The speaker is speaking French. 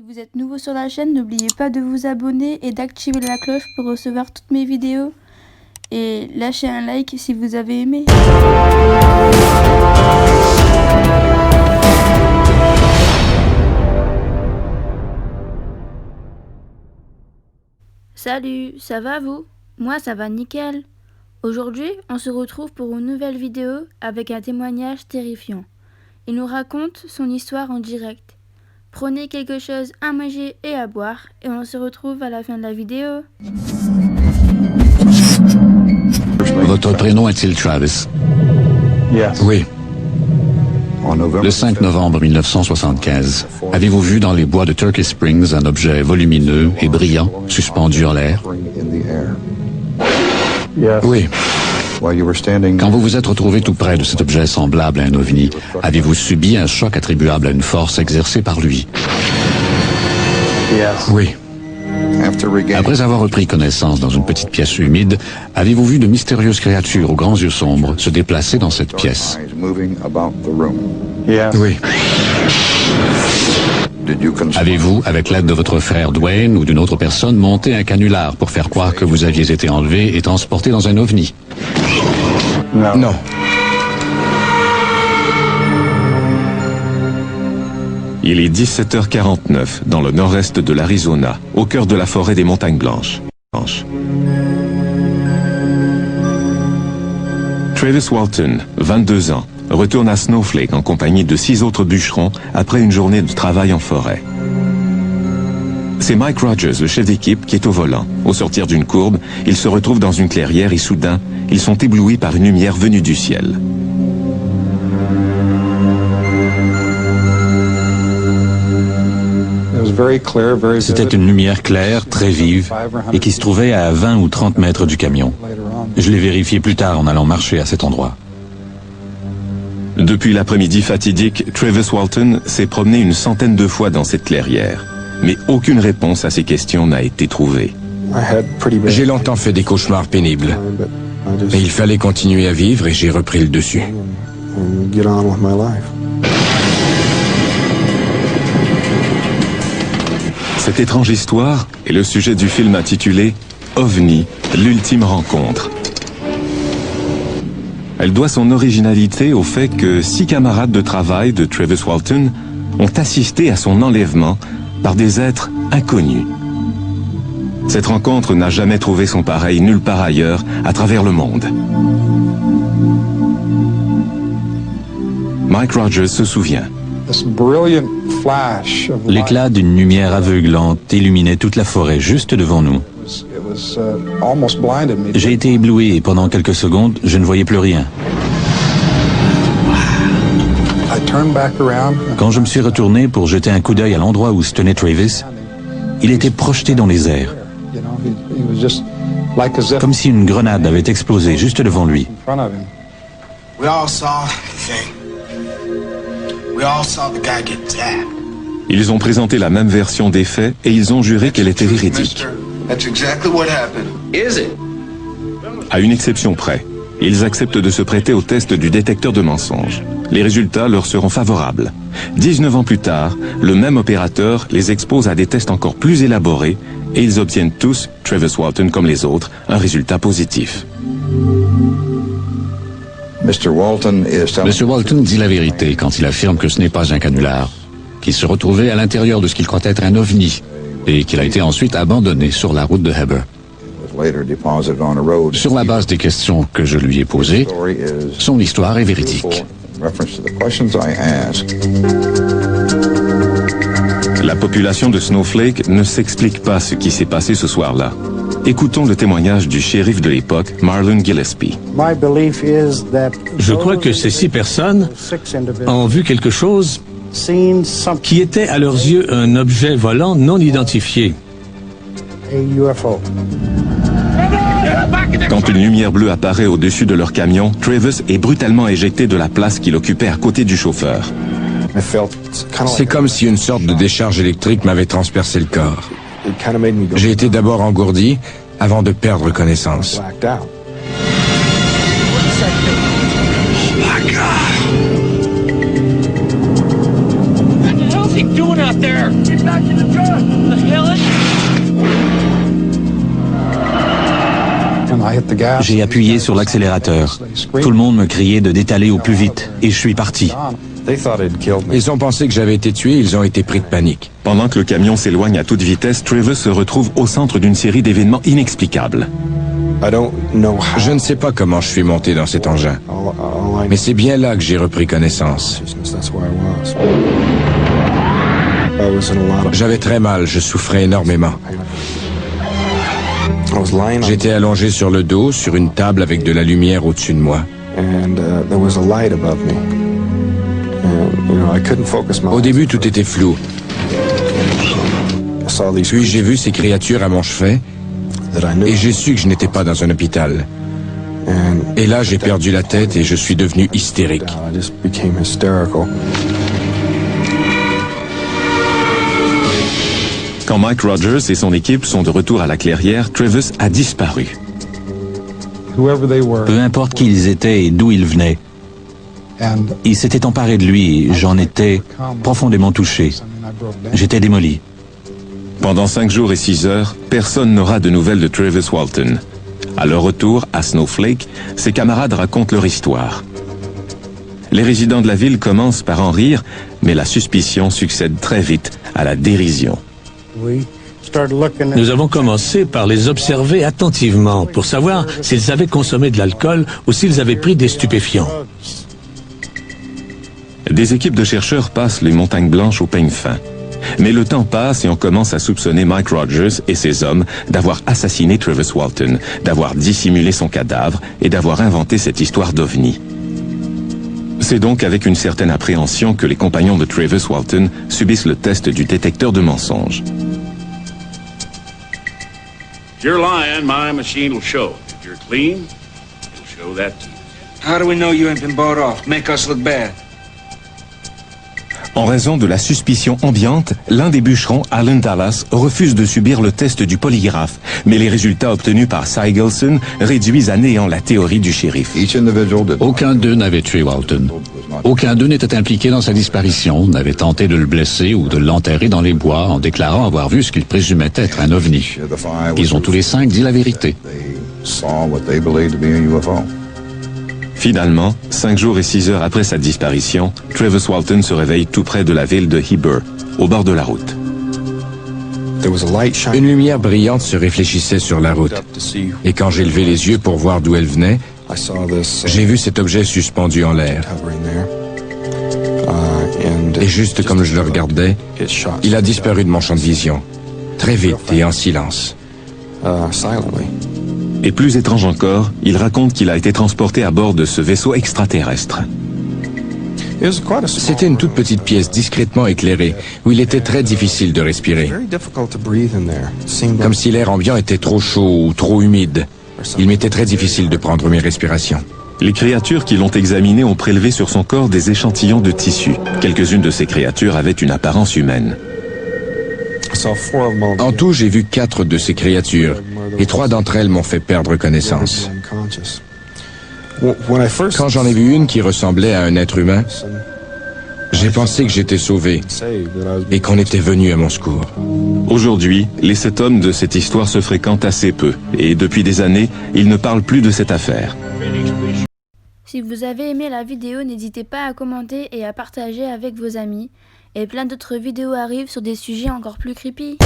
vous êtes nouveau sur la chaîne, n'oubliez pas de vous abonner et d'activer la cloche pour recevoir toutes mes vidéos. Et lâchez un like si vous avez aimé. Salut, ça va vous? Moi ça va nickel. Aujourd'hui, on se retrouve pour une nouvelle vidéo avec un témoignage terrifiant. Il nous raconte son histoire en direct. Prenez quelque chose à manger et à boire et on se retrouve à la fin de la vidéo. Votre prénom est-il Travis? Yes. Oui. Le 5 novembre 1975, avez-vous vu dans les bois de Turkey Springs un objet volumineux et brillant suspendu en l'air? Yes. Oui. Quand vous vous êtes retrouvé tout près de cet objet semblable à un ovni, avez-vous subi un choc attribuable à une force exercée par lui? Yes. Oui. Après avoir repris connaissance dans une petite pièce humide, avez-vous vu de mystérieuses créatures aux grands yeux sombres se déplacer dans cette pièce? Yes. Oui. Avez-vous, avec l'aide de votre frère Dwayne ou d'une autre personne, monté un canular pour faire croire que vous aviez été enlevé et transporté dans un ovni? Non. Il est 17h49 dans le nord-est de l'Arizona, au cœur de la forêt des Montagnes Blanches. Travis Walton, 22 ans, retourne à Snowflake en compagnie de 6 autres bûcherons après une journée de travail en forêt. C'est Mike Rogers, le chef d'équipe, qui est au volant. Au sortir d'une courbe, il se retrouve dans une clairière et soudain, ils sont éblouis par une lumière venue du ciel. C'était une lumière claire, très vive, et qui se trouvait à 20 ou 30 mètres du camion. Je l'ai vérifié plus tard en allant marcher à cet endroit. Depuis l'après-midi fatidique, Travis Walton s'est promené une centaine de fois dans cette clairière. Mais aucune réponse à ces questions n'a été trouvée. J'ai longtemps fait des cauchemars pénibles. Mais il fallait continuer à vivre et j'ai repris le dessus. Cette étrange histoire est le sujet du film intitulé « OVNI, l'ultime rencontre ». Elle doit son originalité au fait que 6 camarades de travail de Travis Walton ont assisté à son enlèvement par des êtres inconnus. Cette rencontre n'a jamais trouvé son pareil nulle part ailleurs à travers le monde. Mike Rogers se souvient. L'éclat d'une lumière aveuglante illuminait toute la forêt juste devant nous. J'ai été ébloui et pendant quelques secondes, je ne voyais plus rien. Quand je me suis retourné pour jeter un coup d'œil à l'endroit où se tenait Travis, il était projeté dans les airs, comme si une grenade avait explosé juste devant lui. Ils ont présenté la même version des faits et ils ont juré qu'elle était véridique. À une exception près, ils acceptent de se prêter au test du détecteur de mensonges. Les résultats leur seront favorables. 19 ans plus tard, le même opérateur les expose à des tests encore plus élaborés et ils obtiennent tous, Travis Walton comme les autres, un résultat positif. Monsieur Walton dit la vérité quand il affirme que ce n'est pas un canular, qu'il se retrouvait à l'intérieur de ce qu'il croit être un ovni et qu'il a été ensuite abandonné sur la route de Heber. Sur la base des questions que je lui ai posées, son histoire est véridique. La population de Snowflake ne s'explique pas ce qui s'est passé ce soir-là. Écoutons le témoignage du shérif de l'époque, Marlon Gillespie. Je crois que ces 6 personnes ont vu quelque chose qui était à leurs yeux un objet volant non identifié. Quand une lumière bleue apparaît au-dessus de leur camion, Travis est brutalement éjecté de la place qu'il occupait à côté du chauffeur. C'est comme si une sorte de décharge électrique m'avait transpercé le corps. J'ai été d'abord engourdi avant de perdre connaissance. What's he doing out there? Get back in the truck! J'ai appuyé sur l'accélérateur. Tout le monde me criait de détaler au plus vite, et je suis parti. Ils ont pensé que j'avais été tué, ils ont été pris de panique. Pendant que le camion s'éloigne à toute vitesse, Travis se retrouve au centre d'une série d'événements inexplicables. Je ne sais pas comment je suis monté dans cet engin, mais c'est bien là que j'ai repris connaissance. J'avais très mal, je souffrais énormément. J'étais allongé sur le dos, sur une table avec de la lumière au-dessus de moi. Au début, tout était flou. Puis j'ai vu ces créatures à mon chevet, et j'ai su que je n'étais pas dans un hôpital. Et là, j'ai perdu la tête et je suis devenu hystérique. Quand Mike Rogers et son équipe sont de retour à la clairière, Travis a disparu. Peu importe qui ils étaient et d'où ils venaient, ils s'étaient emparés de lui et j'en étais profondément touché. J'étais démoli. Pendant 5 jours et 6 heures, personne n'aura de nouvelles de Travis Walton. À leur retour à Snowflake, ses camarades racontent leur histoire. Les résidents de la ville commencent par en rire, mais la suspicion succède très vite à la dérision. Nous avons commencé par les observer attentivement pour savoir s'ils avaient consommé de l'alcool ou s'ils avaient pris des stupéfiants. Des équipes de chercheurs passent les montagnes blanches au peigne fin. Mais le temps passe et on commence à soupçonner Mike Rogers et ses hommes d'avoir assassiné Travis Walton, d'avoir dissimulé son cadavre et d'avoir inventé cette histoire d'OVNI. C'est donc avec une certaine appréhension que les compagnons de Travis Walton subissent le test du détecteur de mensonges. If you're lying, my machine will show. If you're clean, it'll show that too. How do we know you ain't been bought off? Make us look bad. En raison de la suspicion ambiante, l'un des bûcherons, Alan Dallas, refuse de subir le test du polygraphe, mais les résultats obtenus par Sigelson réduisent à néant la théorie du shérif. Aucun d'eux n'avait tué Walton. Aucun d'eux n'était impliqué dans sa disparition, n'avait tenté de le blesser ou de l'enterrer dans les bois en déclarant avoir vu ce qu'ils présumaient être un ovni. Ils ont tous les 5 dit la vérité. Finalement, 5 jours et 6 heures après sa disparition, Travis Walton se réveille tout près de la ville de Heber, au bord de la route. Une lumière brillante se réfléchissait sur la route. Et quand j'ai levé les yeux pour voir d'où elle venait, j'ai vu cet objet suspendu en l'air. Et juste comme je le regardais, il a disparu de mon champ de vision. Très vite et en silence. Et plus étrange encore, il raconte qu'il a été transporté à bord de ce vaisseau extraterrestre. C'était une toute petite pièce discrètement éclairée, où il était très difficile de respirer. Comme si l'air ambiant était trop chaud ou trop humide. Il m'était très difficile de prendre mes respirations. Les créatures qui l'ont examiné ont prélevé sur son corps des échantillons de tissu. Quelques-unes de ces créatures avaient une apparence humaine. En tout, j'ai vu 4 de ces créatures, et 3 d'entre elles m'ont fait perdre connaissance. Quand j'en ai vu une qui ressemblait à un être humain, j'ai pensé que j'étais sauvé et qu'on était venu à mon secours. Aujourd'hui, les 7 hommes de cette histoire se fréquentent assez peu, et depuis des années, ils ne parlent plus de cette affaire. Si vous avez aimé la vidéo, n'hésitez pas à commenter et à partager avec vos amis. Et plein d'autres vidéos arrivent sur des sujets encore plus creepy.